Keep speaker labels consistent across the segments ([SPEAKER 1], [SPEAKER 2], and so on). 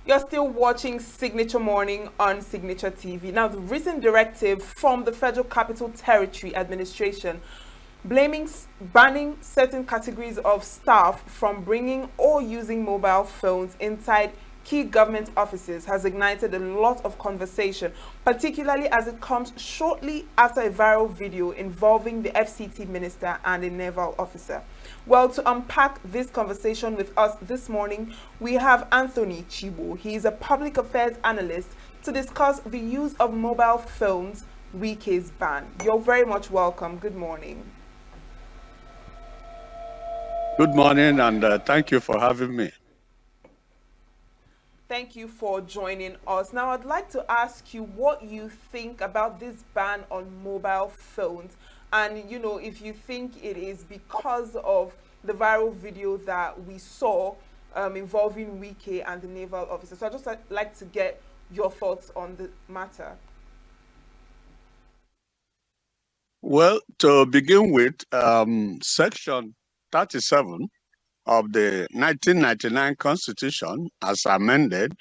[SPEAKER 1] You're still watching Signature Morning on Signature TV. Now, the recent directive from the Federal Capital Territory Administration banning certain categories of staff from bringing or using mobile phones inside key government offices has ignited a lot of conversation, particularly as it comes shortly after a viral video involving the FCT minister and a naval officer. Well, to unpack this conversation with us this morning, we have Anthony Chibo. He is a public affairs analyst to discuss the use of mobile phones, Wike'S ban. You're very much welcome. Good morning.
[SPEAKER 2] Good morning, and thank you for having me.
[SPEAKER 1] Thank you for joining us. Now, I'd like to ask you what you think about this ban on mobile phones. And, if you think it is because of the viral video that we saw involving Wike'S and the naval officer. So I'd just like to get your thoughts on the matter.
[SPEAKER 2] Well, to begin with, Section 37 of the 1999 Constitution, as amended,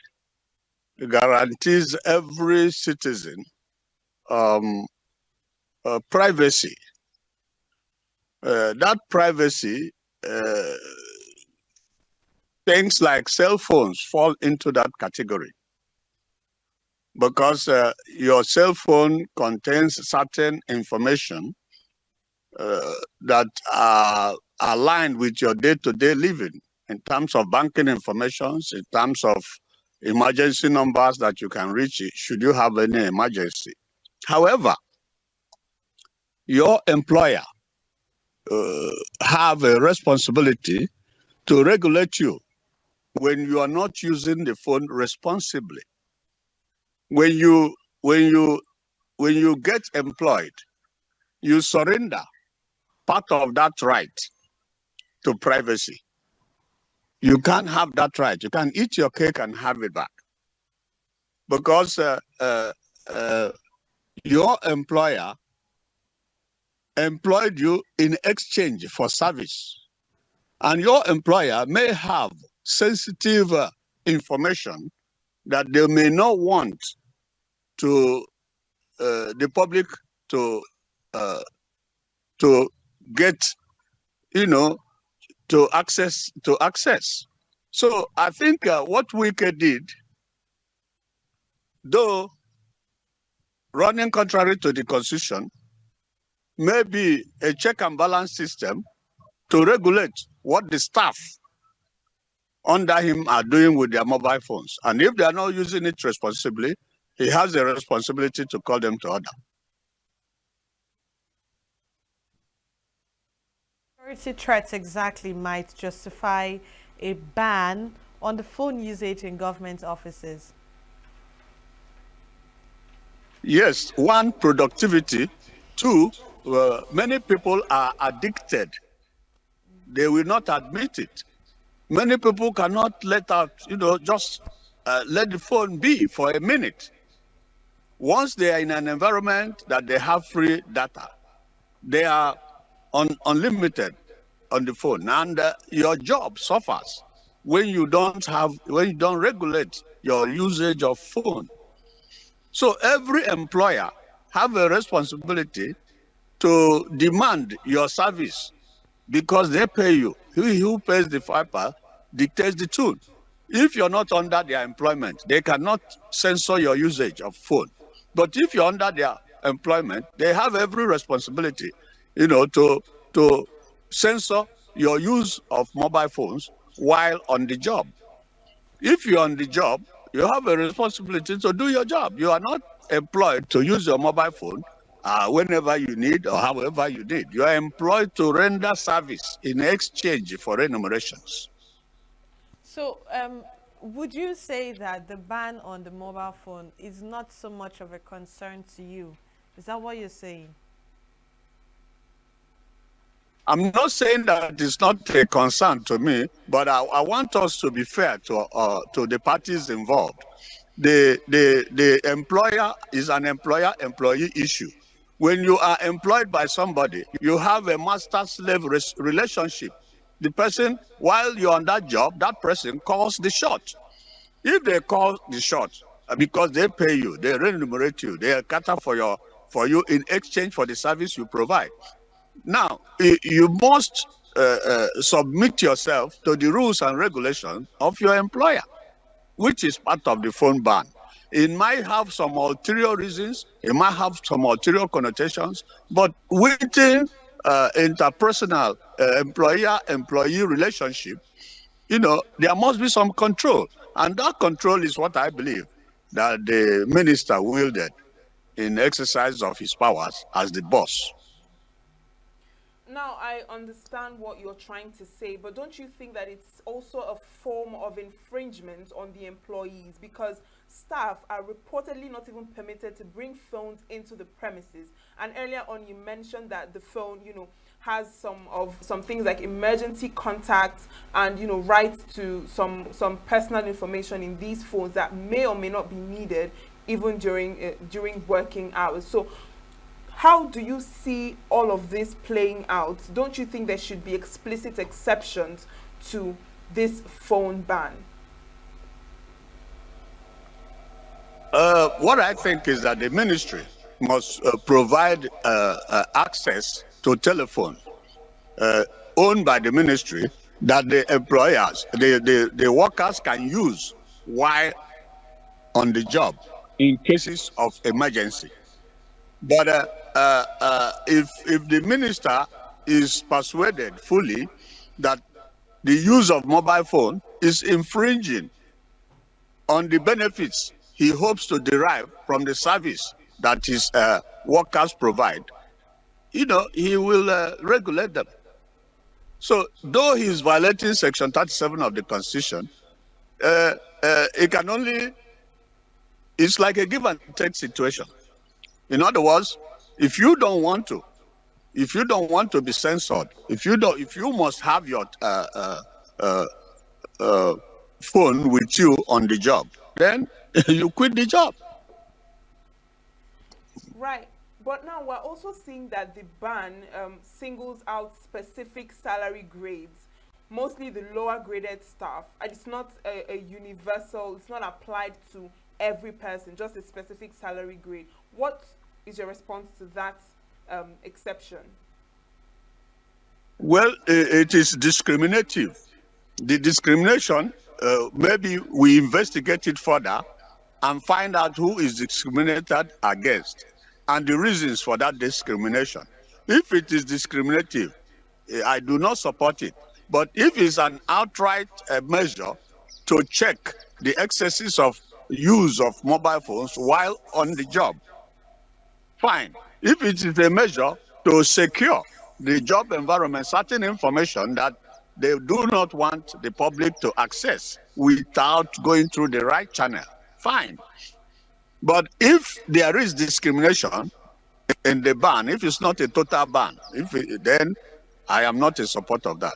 [SPEAKER 2] guarantees every citizen privacy. That privacy, things like cell phones fall into that category because your cell phone contains certain information that are aligned with your day-to-day living in terms of banking information, in terms of emergency numbers that you can reach should you have any emergency. However, your employer have a responsibility to regulate you when you are not using the phone responsibly. When you get employed, you surrender part of that right to privacy. You can't have that right. You can eat your cake and have it back because your employer employed you in exchange for service, and your employer may have sensitive information that they may not want to the public to get, to access. So I think what Wike'S did, though running contrary to the Constitution, may be a check and balance system to regulate what the staff under him are doing with their mobile phones. And if they are not using it responsibly, he has a responsibility to call them to order.
[SPEAKER 3] Security threats exactly might justify a ban on the phone usage in government offices?
[SPEAKER 2] Yes, one, productivity. Two, many people are addicted. They will not admit it. Many people cannot let out, just let the phone be for a minute. Once they are in an environment that they have free data, they are unlimited on the phone, and your job suffers when you don't regulate your usage of phone. So every employer have a responsibility to demand your service because they pay you. He who pays the piper dictates the tune. If you're not under their employment, they cannot censor your usage of phone. But if you're under their employment, they have every responsibility, to censor your use of mobile phones while on the job. If you're on the job, you have a responsibility to do your job. You are not employed to use your mobile phone whenever you need or however you need. You are employed to render service in exchange for remunerations.
[SPEAKER 3] So, would you say that the ban on the mobile phone is not so much of a concern to you? Is that what you're saying?
[SPEAKER 2] I'm not saying that it's not a concern to me, but I want us to be fair to the parties involved. The employer is an employer-employee issue. When you are employed by somebody, you have a master-slave relationship. The person, while you're on that job, that person calls the shot. If they call the shots because they pay you, they remunerate you, they cater for you in exchange for the service you provide. Now, you must submit yourself to the rules and regulations of your employer, which is part of the phone ban. It might have some ulterior reasons, it might have some ulterior connotations, but within interpersonal employer-employee relationship, there must be some control. And that control is what I believe that the minister wielded in exercise of his powers as the boss.
[SPEAKER 1] Now, I understand what you're trying to say, but don't you think that it's also a form of infringement on the employees, because staff are reportedly not even permitted to bring phones into the premises? And earlier on, you mentioned that the phone, has some things like emergency contacts and rights to some personal information in these phones that may or may not be needed even during working hours. So how do you see all of this playing out? Don't you think there should be explicit exceptions to this phone ban?
[SPEAKER 2] What I think is that the ministry must provide access to telephone owned by the ministry that the employers, the workers can use while on the job in cases of emergency. But if the minister is persuaded fully that the use of mobile phone is infringing on the benefits he hopes to derive from the service that his workers provide, he will regulate them. So though he is violating Section 37 of the Constitution, it can only, it's like a give and take situation. In other words, if you don't want to be censored, if you must have your phone with you on the job, then you quit the job.
[SPEAKER 1] Right. But now we're also seeing that the ban singles out specific salary grades, mostly the lower graded staff. And it's not a universal, it's not applied to every person, just a specific salary grade. What is your response to that exception?
[SPEAKER 2] Well, it is discriminative. The discrimination, maybe we investigate it further and find out who is discriminated against and the reasons for that discrimination. If it is discriminative, I do not support it. But if it's an outright measure to check the excesses of use of mobile phones while on the job, fine. If it is a measure to secure the job environment, certain information that they do not want the public to access without going through the right channel, fine. But if there is discrimination in the ban, if it's not a total ban, then I am not in support of that.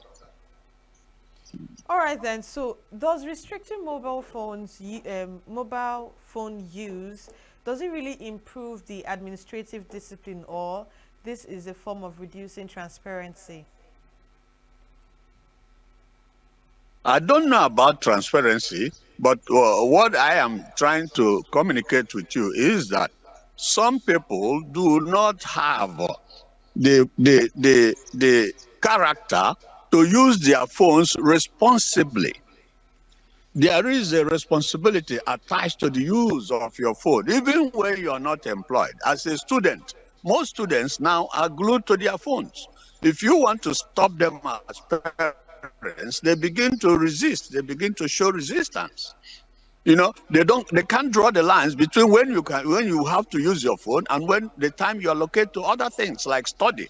[SPEAKER 3] All right then. So, does restricting mobile phone use, does it really improve the administrative discipline, or this is a form of reducing transparency?
[SPEAKER 2] I don't know about transparency, but what I am trying to communicate with you is that some people do not have the character to use their phones responsibly. There is a responsibility attached to the use of your phone, even when you are not employed. As a student, most students now are glued to their phones. If you want to stop them as parents, they begin to resist. They begin to show resistance. They can't draw the lines between when you have to use your phone and when the time you allocate to other things like study,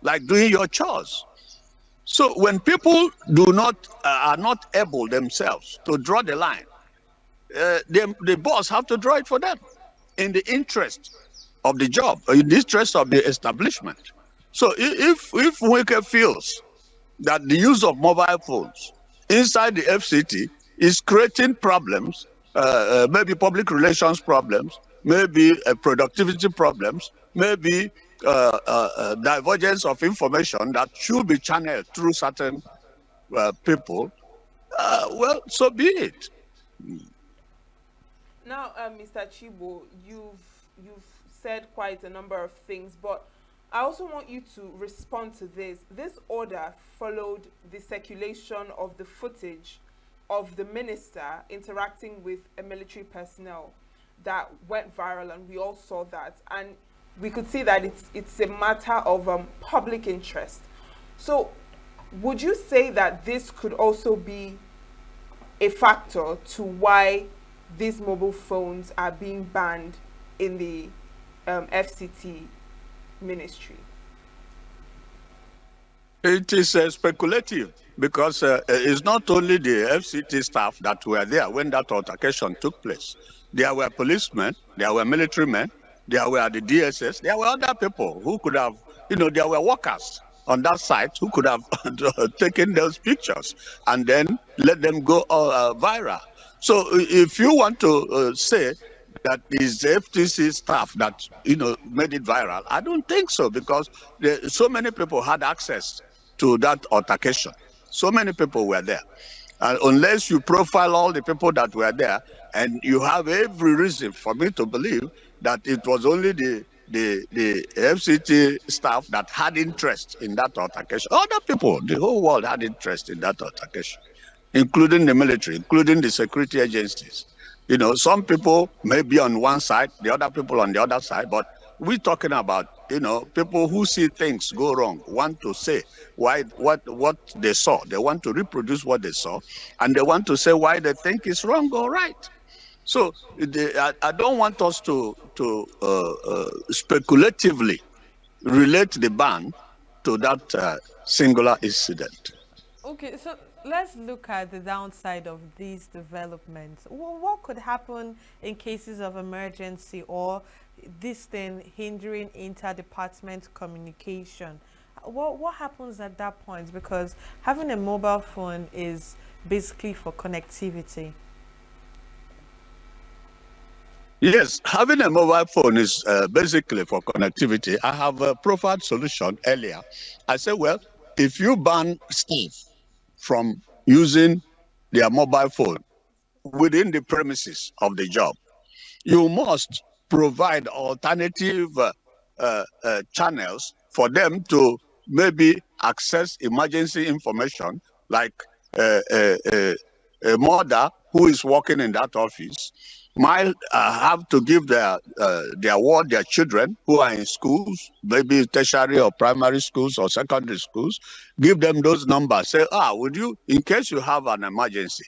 [SPEAKER 2] like doing your chores. So when people are not able themselves to draw the line, the boss have to draw it for them in the interest of the job, or in the interest of the establishment. So if Wike feels that the use of mobile phones inside the FCT is creating problems, maybe public relations problems, maybe productivity problems, maybe divergence of information that should be channeled through certain people, well, so be it.
[SPEAKER 1] Now, Mr. Chibo, you've said quite a number of things, but I also want you to respond to this. This order followed the circulation of the footage of the minister interacting with a military personnel that went viral, and we all saw that. And we could see that it's a matter of public interest. So, would you say that this could also be a factor to why these mobile phones are being banned in the FCT ministry?
[SPEAKER 2] It is speculative because it's not only the FCT staff that were there when that altercation took place. There were policemen, there were military men, there were the DSS, there were other people who could have, there were workers on that site who could have taken those pictures and then let them go viral. So if you want to say that is the FTC staff that made it viral, I don't think so, because so many people had access to that altercation. So many people were there. And unless you profile all the people that were there, and you have every reason for me to believe that it was only the FCT staff that had interest in that altercation. Other people, the whole world had interest in that altercation, including the military, including the security agencies. Some people may be on one side, the other people on the other side, but we're talking about, people who see things go wrong, want to say what they saw. They want to reproduce what they saw, and they want to say why they think it's wrong or right. So I don't want us to speculatively relate the ban to that singular incident.
[SPEAKER 3] Okay, so let's look at the downside of these developments. What could happen in cases of emergency or this thing hindering interdepartment communication? What happens at that point? Because having a mobile phone is basically for connectivity.
[SPEAKER 2] Yes, having a mobile phone is basically for connectivity. I have a profiled solution earlier. I said, well, if you ban staff from using their mobile phone within the premises of the job, you must provide alternative channels for them to maybe access emergency information, like a mother who is working in that office might have to give their ward, their children who are in schools, maybe tertiary or primary schools or secondary schools, give them those numbers. Say, would you, in case you have an emergency,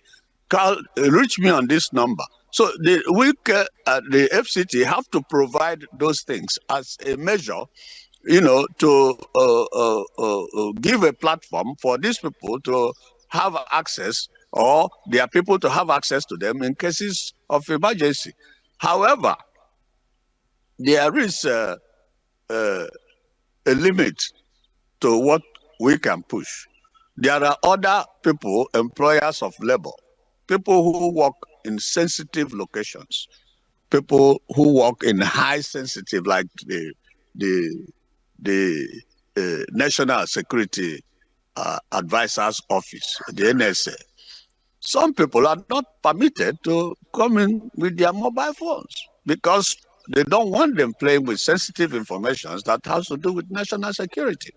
[SPEAKER 2] reach me on this number. So the FCT have to provide those things as a measure, to give a platform for these people to have access, or their people to have access to them in cases of emergency. However, there is a limit to what we can push. There are other people, employers of labor, people who work in sensitive locations, people who work in high sensitive, like the National Security Advisor's Office, the NSA. Some people are not permitted to come in with their mobile phones because they don't want them playing with sensitive information that has to do with national security.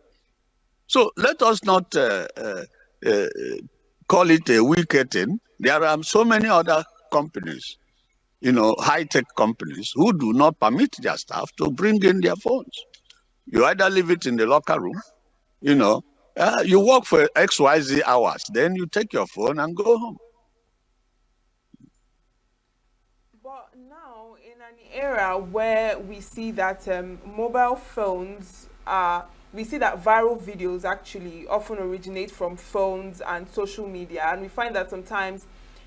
[SPEAKER 2] So let us not call it a wicked thing. There are so many other companies, high-tech companies, who do not permit their staff to bring in their phones. You either leave it in the locker room, you work for XYZ hours, then you take your phone and go home.
[SPEAKER 1] But now, in an era where we see that mobile phones we see that viral videos actually often originate from phones and social media, and we find that sometimes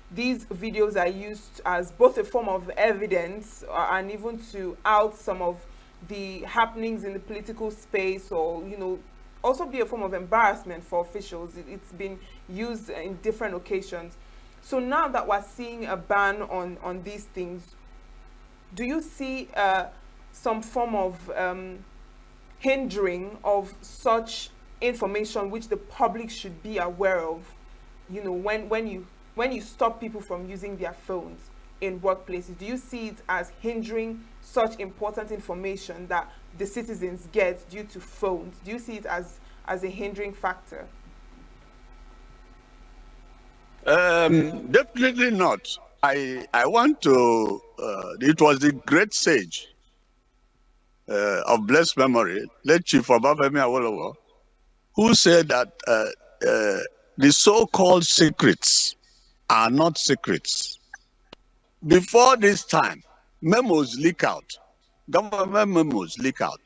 [SPEAKER 1] these videos are used as both a form of evidence and even to out some of the happenings in the political space, or also be a form of embarrassment for officials. It's been used in different occasions. So now that we're seeing a ban on these things, do you see some form of hindering of such information which the public should be aware of, when you stop people from using their phones? in workplaces? Do you see it as hindering such important information that the citizens get due to phones? Do you see it as a hindering factor?
[SPEAKER 2] Definitely not. I want to. It was the great sage of blessed memory, late Chief Obafemi Awolowo, who said that the so-called secrets are not secrets. Before this time, memos leak out, government memos leak out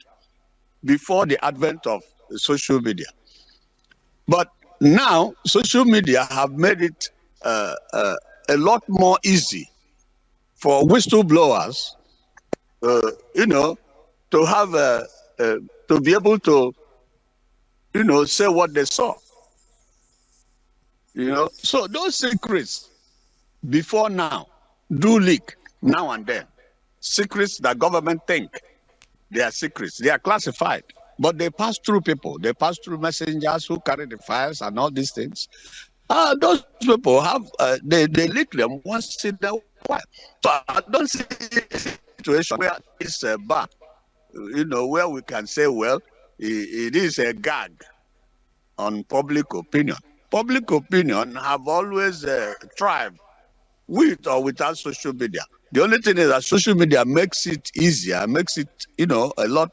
[SPEAKER 2] before the advent of social media. But now, social media have made it a lot more easy for whistleblowers, you know, to have to be able to, say what they saw. So those secrets before now do leak now and then. Secrets that government think they are secrets, they are classified, but they pass through people. They pass through messengers who carry the files and all these things. Those people have they leak them once in a while. So I don't see a situation where it's bad, where we can say, well, it is a gag on public opinion. Public opinion have always thrived with or without social media. The only thing is that social media makes it easier, makes it, a lot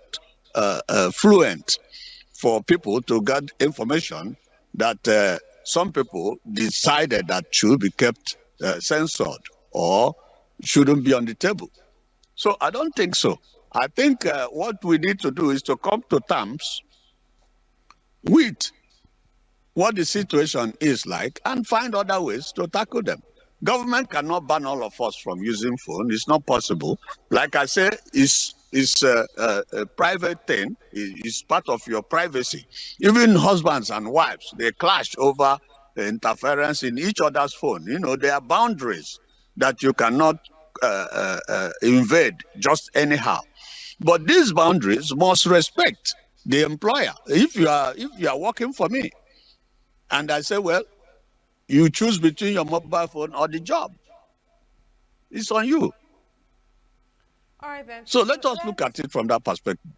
[SPEAKER 2] fluent for people to get information that some people decided that should be kept censored or shouldn't be on the table. So I don't think so. I think what we need to do is to come to terms with what the situation is like and find other ways to tackle them. Government cannot ban all of us from using phone. It's not possible. Like I say, it's a private thing. It's part of your privacy. Even husbands and wives, they clash over interference in each other's phone. There are boundaries that you cannot invade just anyhow. But these boundaries must respect the employer. If you are working for me, and I say, well, you choose between your mobile phone or the job. It's on you.
[SPEAKER 3] All right then.
[SPEAKER 2] So let us look at it from that perspective.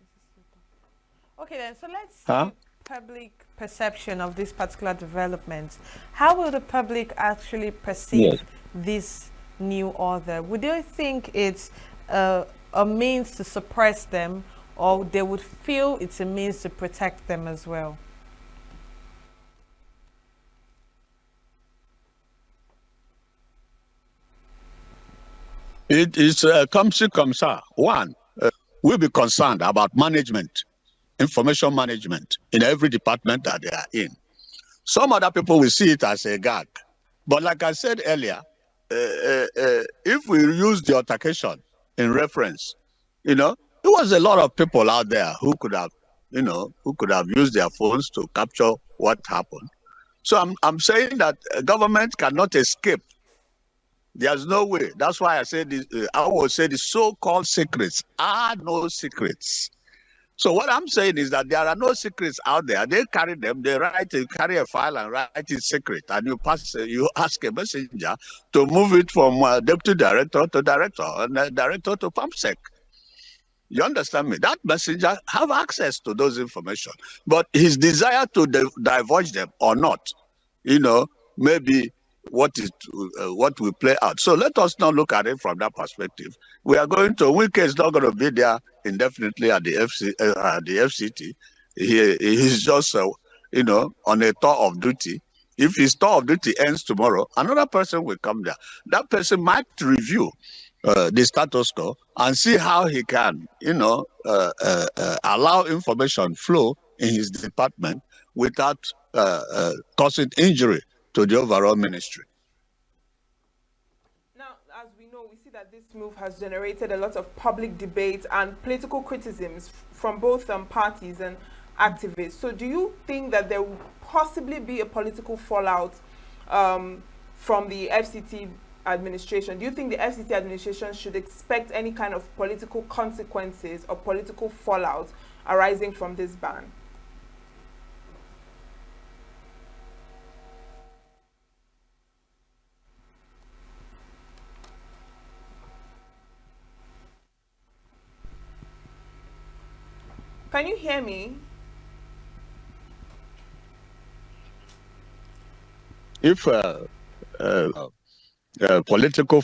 [SPEAKER 3] Okay then. So let's see
[SPEAKER 2] Huh?
[SPEAKER 3] public perception of this particular development. How will the public actually perceive this new order? Would they think it's a means to suppress them, or they would feel it's a means to protect them as well?
[SPEAKER 2] It is comme ci, comme ça. One, we'll be concerned about management, information management in every department that they are in. Some other people will see it as a gag. But like I said earlier, if we use the altercation in reference, there was a lot of people out there who could have, used their phones to capture what happened. So I'm saying that government cannot escape. There's no way. That's why I said this, I would say the so-called secrets are no secrets. So what I'm saying is that there are no secrets out there. They carry them. They carry a file and write it secret, and you ask a messenger to move it from deputy director to director and director to PAMSEC. You understand me? That messenger have access to those information, but his desire to divulge them or not, maybe what will play out. So let us not look at it from that perspective. We are going to Wike'S not going to be there indefinitely at the FCT. He's just on a tour of duty. If his tour of duty ends tomorrow, another person will come there. That person might review the status quo and see how he can, allow information flow in his department without causing injury to the overall ministry.
[SPEAKER 1] Now, as we know, we see that this move has generated a lot of public debate and political criticisms from both parties and activists. So do you think that there will possibly be a political fallout from the FCT administration? Do you think the FCT administration should expect any kind of political consequences or political fallout arising from this ban? Can you hear me?
[SPEAKER 2] If political,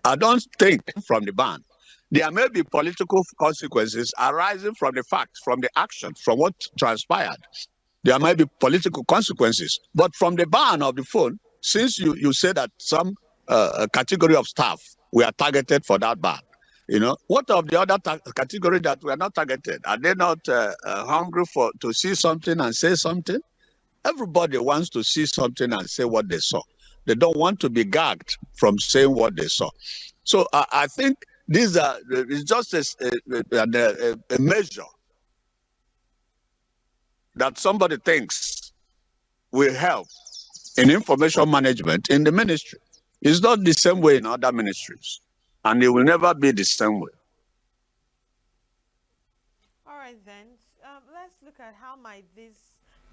[SPEAKER 2] I don't think from the ban. There may be political consequences arising from the facts, from the actions, from what transpired. There might be political consequences. But from the ban of the phone, since you say that some category of staff were targeted for that ban, what of the other category that were not targeted? Are they not hungry to see something and say something? Everybody wants to see something and say what they saw. They don't want to be gagged from saying what they saw. So I think these are it's just a measure that somebody thinks will help in information management in the ministry. It's not the same way in other ministries, and it will never be the same way.
[SPEAKER 3] All right, then. Let's look at how might this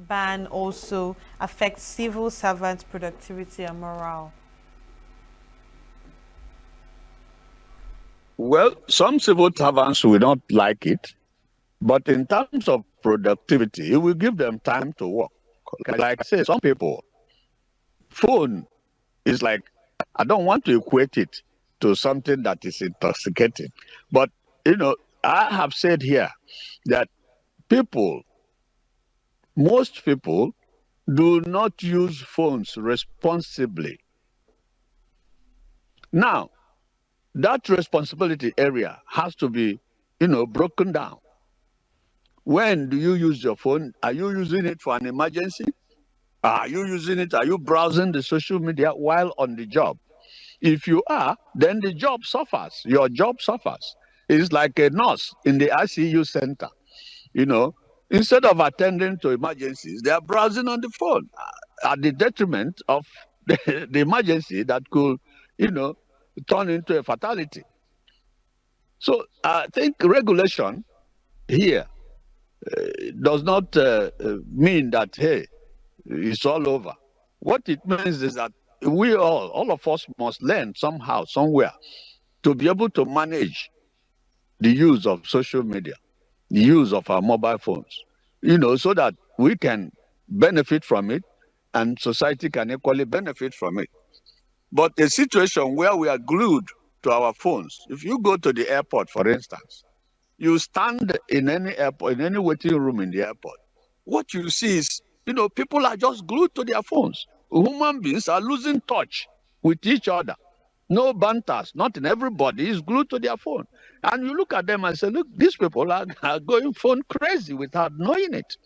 [SPEAKER 3] ban also affect civil servants' productivity and morale.
[SPEAKER 2] Well, some civil servants will not like it, but in terms of productivity, it will give them time to work. Like I say, some people, phone is like, I don't want to equate it to something that is intoxicating, but I have said here that most people do not use phones responsibly. Now, that responsibility area has to be, broken down. When do you use your phone? Are you using it for an emergency? Are you using it? Are you browsing the social media while on the job? If you are, then the job suffers. Your job suffers. It's like a nurse in the ICU center. Instead of attending to emergencies, they are browsing on the phone at the detriment of the emergency that could, turn into a fatality. So I think regulation here does not mean that, hey, it's all over. What it means is that we all of us must learn somehow, somewhere, to be able to manage the use of social media, the use of our mobile phones, so that we can benefit from it and society can equally benefit from it. But a situation where we are glued to our phones, if you go to the airport, for instance, you stand in any airport, in any waiting room in the airport, what you see is, people are just glued to their phones. Human beings are losing touch with each other. No banters, nothing. Everybody is glued to their phone. And you look at them and say, look, these people are going phone crazy without knowing it.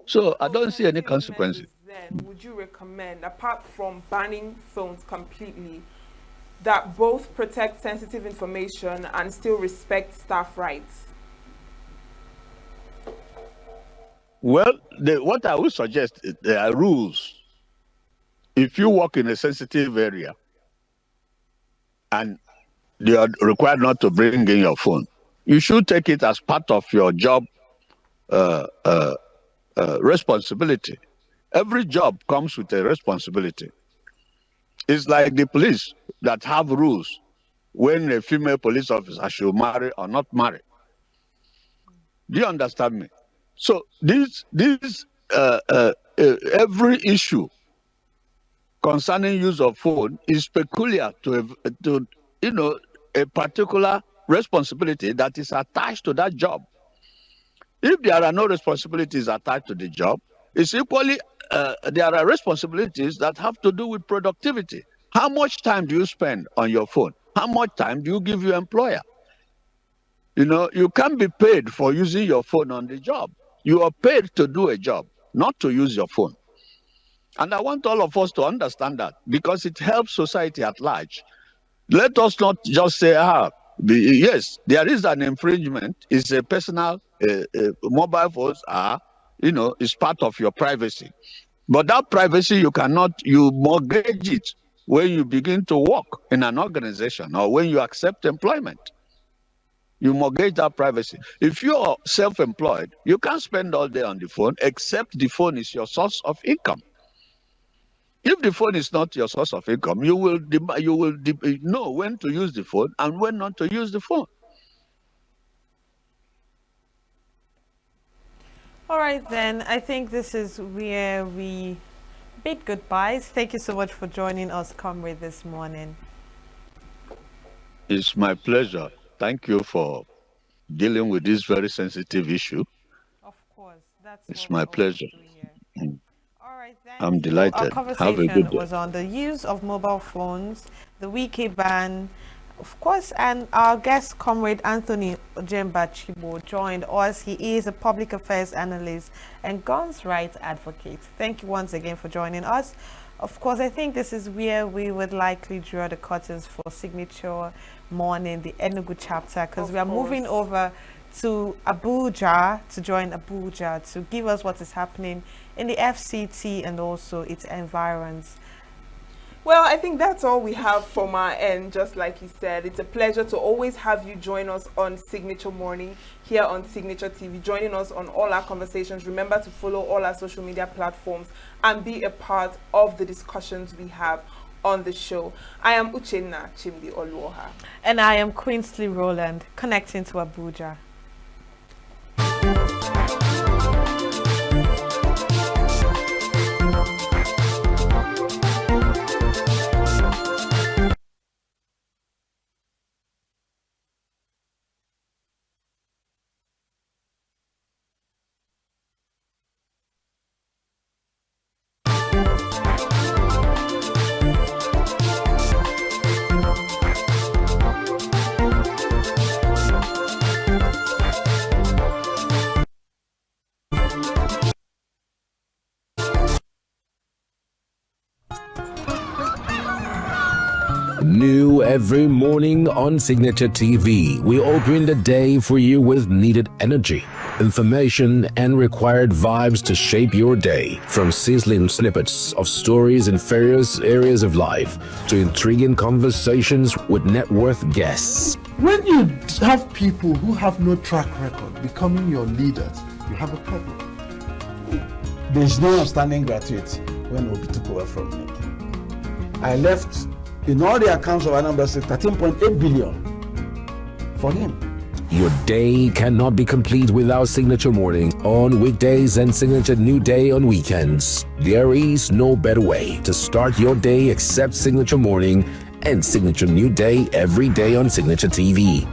[SPEAKER 2] So I don't see any consequences.
[SPEAKER 1] Then would you recommend, apart from banning phones completely, that both protect sensitive information and still respect staff rights?
[SPEAKER 2] Well, what I would suggest is there are rules. If you work in a sensitive area and you are required not to bring in your phone, you should take it as part of your job responsibility. Every job comes with a responsibility. It's like the police that have rules when a female police officer should marry or not marry. Do you understand me? So every issue concerning use of phone is peculiar to a particular responsibility that is attached to that job. If there are no responsibilities attached to the job, it's equally there are responsibilities that have to do with productivity. How much time do you spend on your phone? How much time do you give your employer? You can't be paid for using your phone on the job. You are paid to do a job, not to use your phone. And I want all of us to understand that because it helps society at large. Let us not just say, yes, there is an infringement. It's a personal, mobile phones are, it's part of your privacy. But that privacy, you mortgage it when you begin to work in an organization or when you accept employment. You mortgage that privacy. If you're self-employed, you can't spend all day on the phone except the phone is your source of income. If the phone is not your source of income, you will know when to use the phone and when not to use the phone.
[SPEAKER 3] All right, then. I think this is where we bid goodbyes. Thank you so much for joining us, comrade, this morning.
[SPEAKER 2] It's my pleasure. Thank you for dealing with this very sensitive issue.
[SPEAKER 3] Of course, that's
[SPEAKER 2] It's
[SPEAKER 3] what we
[SPEAKER 2] my
[SPEAKER 3] always
[SPEAKER 2] pleasure.
[SPEAKER 3] do here.
[SPEAKER 2] Mm.
[SPEAKER 3] All right, then.
[SPEAKER 2] I'm
[SPEAKER 3] So our
[SPEAKER 2] delighted. Have a
[SPEAKER 3] conversation
[SPEAKER 2] good day.
[SPEAKER 3] was on the use of mobile phones, the Wike ban, of course, and our guest, comrade Anthony Ojemba Chibo, joined us. He is a public affairs analyst and guns rights advocate. Thank you once again for joining us. Of course, I think this is where we would likely draw the curtains for Signature Morning, the Enugu chapter, because
[SPEAKER 1] Of
[SPEAKER 3] we are moving
[SPEAKER 1] course.
[SPEAKER 3] over to Abuja to join Abuja to give us what is happening in the FCT and also its environs.
[SPEAKER 1] Well, I think that's all we have from our end. Just like you said, it's a pleasure to always have you join us on Signature Morning here on Signature TV, joining us on all our conversations. Remember to follow all our social media platforms and be a part of the discussions we have on the show. I am Uchenna Chimdi Oluoha.
[SPEAKER 3] And I am Queensley Roland, connecting to Abuja.
[SPEAKER 4] New every morning on Signature TV, we open the day for you with needed energy, information, and required vibes to shape your day. From sizzling snippets of stories in various areas of life to intriguing conversations with net worth guests.
[SPEAKER 5] When you have people who have no track record becoming your leaders, you have a problem.
[SPEAKER 6] There is no outstanding gratuity when Obi took over from me. I left in all the accounts of Anambra State 13.8 billion for him.
[SPEAKER 4] Your day cannot be complete without Signature Morning on weekdays and Signature New Day on weekends. There is no better way to start your day except Signature Morning and Signature New Day every day on Signature TV.